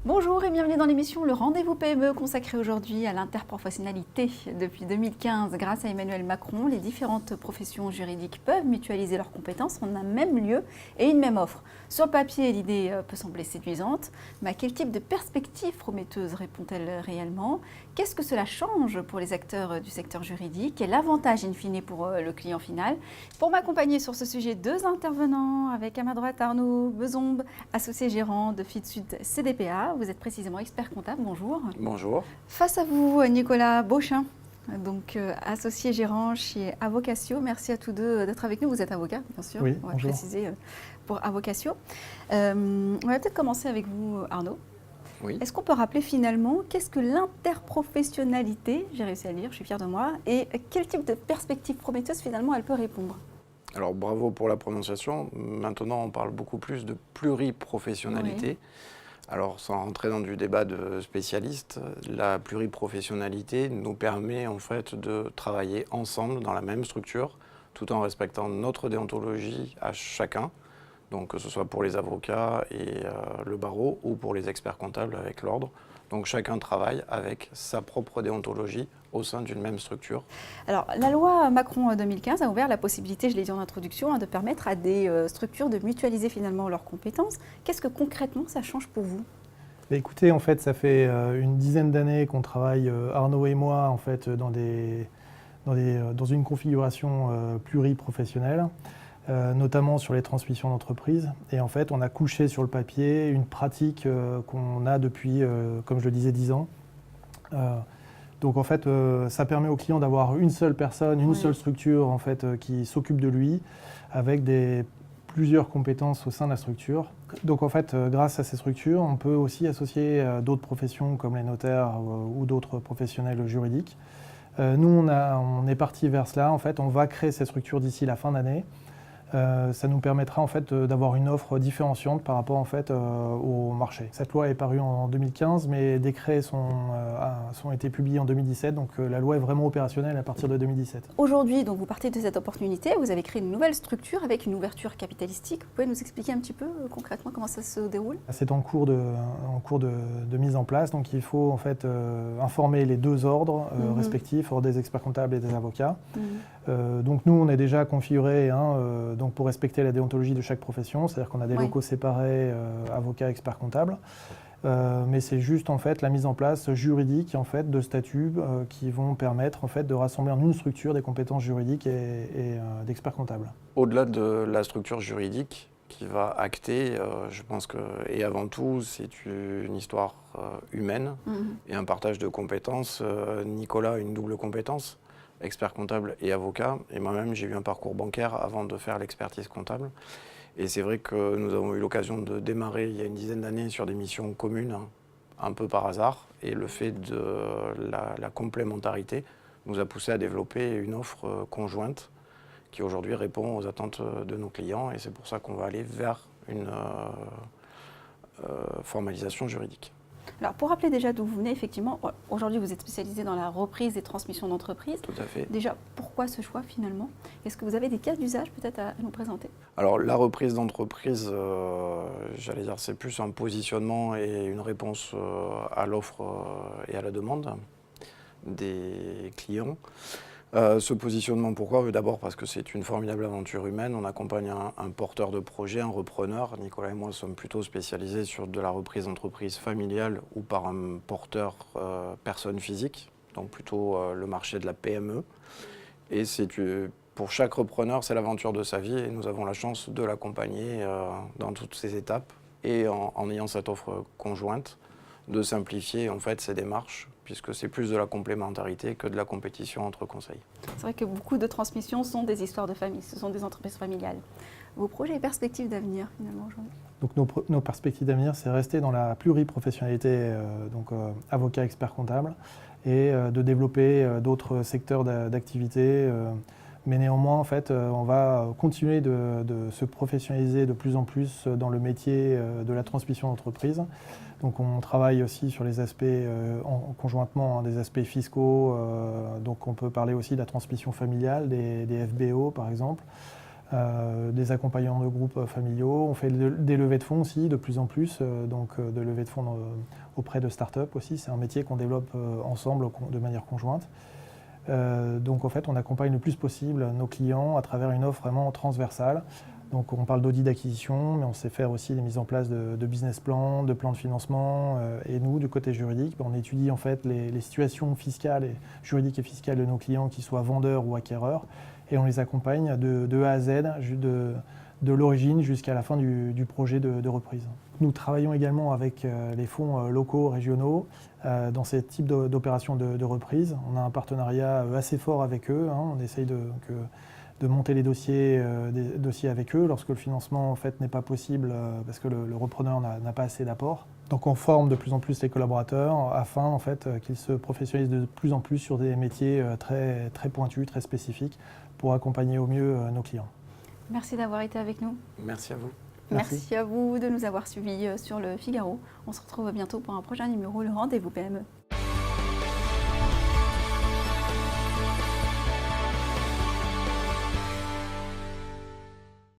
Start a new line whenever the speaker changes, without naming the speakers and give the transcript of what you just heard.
Bonjour et bienvenue dans l'émission Le Rendez-vous PME consacrée aujourd'hui à l'interprofessionnalité. Depuis 2015, grâce à Emmanuel Macron, les différentes professions juridiques peuvent mutualiser leurs compétences en un même lieu et une même offre. Sur le papier, l'idée peut sembler séduisante, mais à quel type de perspective prometteuse répond-elle réellement? Qu'est-ce que cela change pour les acteurs du secteur juridique? Quel avantage in fine pour le client final? Pour m'accompagner sur ce sujet, deux intervenants. Avec à ma droite Arnaud Bezombe, associé gérant de FitSuite CDPA. Vous êtes précisément expert comptable, bonjour.
Bonjour.
Face à vous, Nicolas Beauchin, donc associé gérant chez Avocatio. Merci à tous deux d'être avec nous. Vous êtes avocat, bien sûr,
oui,
on va
bonjour.
préciser pour Avocatio. On va peut-être commencer avec vous, Arnaud.
Oui.
Est-ce qu'on peut rappeler finalement qu'est-ce que l'interprofessionnalité, j'ai réussi à le dire, je suis fière de moi, et quel type de perspective prometteuse finalement elle peut répondre?
Alors bravo pour la prononciation. Maintenant, on parle beaucoup plus de pluriprofessionnalité. Oui. Alors, sans rentrer dans du débat de spécialistes, la pluriprofessionnalité nous permet en fait de travailler ensemble dans la même structure, tout en respectant notre déontologie à chacun. Donc que ce soit pour les avocats et le barreau ou pour les experts comptables avec l'ordre. Donc chacun travaille avec sa propre déontologie au sein d'une même structure.
Alors la loi Macron 2015 a ouvert la possibilité, je l'ai dit en introduction, de permettre à des structures de mutualiser finalement leurs compétences. Qu'est-ce que concrètement ça change pour vous?
Écoutez, en fait, ça fait une dizaine d'années qu'on travaille, Arnaud et moi, en fait, dans une configuration pluriprofessionnelle. Notamment sur les transmissions d'entreprise. Et en fait, on a couché sur le papier une pratique qu'on a depuis, comme je le disais, 10 ans. Donc en fait, ça permet au client d'avoir une seule personne, une seule structure en fait, qui s'occupe de lui, avec plusieurs compétences au sein de la structure. Donc en fait, grâce à ces structures, on peut aussi associer d'autres professions comme les notaires ou d'autres professionnels juridiques. Nous, on est parti vers cela. En fait, on va créer ces structures d'ici la fin d'année. Ça nous permettra en fait d'avoir une offre différenciante par rapport en fait au marché. Cette loi est parue en 2015, mais les décrets sont été publiés en 2017, donc la loi est vraiment opérationnelle à partir de 2017.
Aujourd'hui, donc vous partez de cette opportunité, vous avez créé une nouvelle structure avec une ouverture capitalistique. Vous pouvez nous expliquer un petit peu concrètement comment ça se déroule?
C'est en cours de mise en place, donc il faut en fait informer les deux ordres respectifs, ordre des experts comptables et des avocats. Donc nous, on est déjà configurés donc pour respecter la déontologie de chaque profession, c'est-à-dire qu'on a des locaux séparés, avocats, experts comptables. Mais c'est juste en fait la mise en place juridique en fait de statuts qui vont permettre en fait de rassembler en une structure des compétences juridiques et d'experts comptables.
Au-delà de la structure juridique qui va acter, je pense que, et avant tout, c'est une histoire humaine et un partage de compétences. Nicolas a une double compétence, expert comptable et avocat, et moi-même j'ai eu un parcours bancaire avant de faire l'expertise comptable. Et c'est vrai que nous avons eu l'occasion de démarrer il y a une dizaine d'années sur des missions communes, un peu par hasard, et le fait de la complémentarité nous a poussé à développer une offre conjointe qui aujourd'hui répond aux attentes de nos clients, et c'est pour ça qu'on va aller vers une formalisation juridique.
Alors, pour rappeler déjà d'où vous venez, effectivement, aujourd'hui vous êtes spécialisé dans la reprise des transmissions d'entreprise.
Tout à fait.
Déjà, pourquoi ce choix finalement? Est-ce que vous avez des cas d'usage peut-être à nous présenter?
Alors, la reprise d'entreprise, j'allais dire, c'est plus un positionnement et une réponse à l'offre et à la demande des clients. Ce positionnement, pourquoi? D'abord parce que c'est une formidable aventure humaine. On accompagne un porteur de projet, un repreneur. Nicolas et moi sommes plutôt spécialisés sur de la reprise d'entreprise familiale ou par un porteur personne physique, donc plutôt le marché de la PME. Et pour chaque repreneur, c'est l'aventure de sa vie et nous avons la chance de l'accompagner dans toutes ces étapes et en ayant cette offre conjointe, de simplifier en fait ces démarches, puisque c'est plus de la complémentarité que de la compétition entre conseils.
C'est vrai que beaucoup de transmissions sont des histoires de famille, ce sont des entreprises familiales. Vos projets et perspectives d'avenir, finalement, aujourd'hui?
Donc nos perspectives d'avenir, c'est rester dans la pluriprofessionnalité, avocat, expert comptable, et de développer d'autres secteurs d'activité. Mais néanmoins, en fait, on va continuer de se professionnaliser de plus en plus dans le métier de la transmission d'entreprise. Donc on travaille aussi sur les aspects, conjointement, des aspects fiscaux. Donc on peut parler aussi de la transmission familiale, des FBO par exemple. des accompagnants de groupes familiaux. On fait des levées de fonds aussi, de plus en plus, donc de levées de fonds auprès de start-up aussi. C'est un métier qu'on développe ensemble de manière conjointe. Donc en fait, on accompagne le plus possible nos clients à travers une offre vraiment transversale. Donc on parle d'audit d'acquisition, mais on sait faire aussi les mises en place de business plans, de plans de financement. Et nous, du côté juridique, on étudie en fait les situations fiscales, juridiques et fiscales de nos clients, qu'ils soient vendeurs ou acquéreurs, et on les accompagne de A à Z, de l'origine jusqu'à la fin du projet de reprise. Nous travaillons également avec les fonds locaux, régionaux, dans ces types d'opérations de reprise. On a un partenariat assez fort avec eux. On essaye de monter les dossiers avec eux lorsque le financement en fait, n'est pas possible parce que le repreneur n'a pas assez d'apport. Donc on forme de plus en plus les collaborateurs afin en fait, qu'ils se professionnalisent de plus en plus sur des métiers très, très pointus, très spécifiques pour accompagner au mieux nos clients.
Merci d'avoir été avec nous.
Merci à vous.
Merci à vous de nous avoir suivis sur le Figaro. On se retrouve bientôt pour un prochain numéro, le Rendez-vous PME.